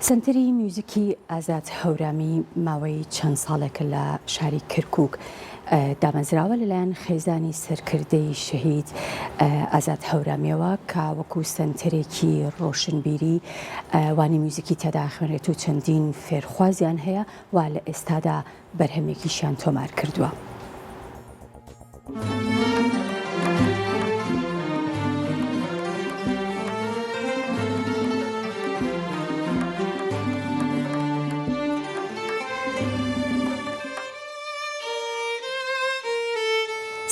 سنتەری میوزیکی ئازاد هەورامی ماوەی چەند ساڵێکە لە شاری کەرکووک دامەزراوە لەلایەن خێزانی سەرکردەی شەهید ئازاد هەورامیەوە کە وەکو سنتەرێکی ڕۆشنبیری وانی میوزیکی تێدا خوێنرێت و چەندین فێرخوازیان هەیە وا لە ئێستادا بەرهەمێکیشیان تۆمار کردووە.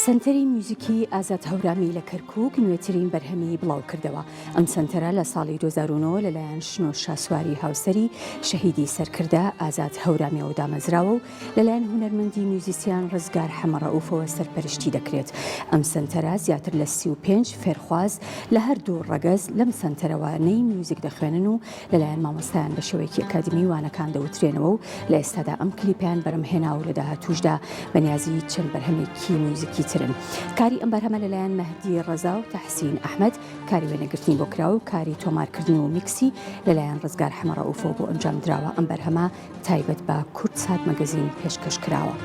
سنتەری میوزیکی ئازاد هەورامی لە کەرکووک نوێترین بەرهەمی بڵاو کردەوە. ئەم سنتەرە لە ساڵی 2009 لەلایەن شنۆ شاسواری هاوسەری شەهیدی سەرکردە ئازاد هەورامیەوە دامەزراوە و لەلایەن هونەرمەندی میوزیسیان ڕزگار حەمەڕەئوفەوە سەرپەرشتی دەکرێت. ئەم سنتەرە زیاتر لە 35 فێرخواز لە هەردوو ڕەگەز لەم سنتەرەوانەی میوزیک دەخوێنن و لەلایەن مامۆستایان بە شێوەیەکی ئەکادمی وانەکان دەوترێنەوە و لە ئێستادا ئەم کلیپیان بەرەمهێنا و لە داهاتووشدا بەنیازی چەند بەرهەمێکی میوزیکی کاری ئەم بەرهەمە لەلایەن مەهدی ڕەزا و تەحسین ئەحمەد کاری وێنەگرتنی بۆ کراوە و کاری تۆمارکردن و میکسی لەلایەن ڕزگار حەمەڕەئوفەوە بۆ ئەنجام دراوە. ئەم بەرهەمە تایبەت بە کورد سات مەگەزین پێشکەش کراوە.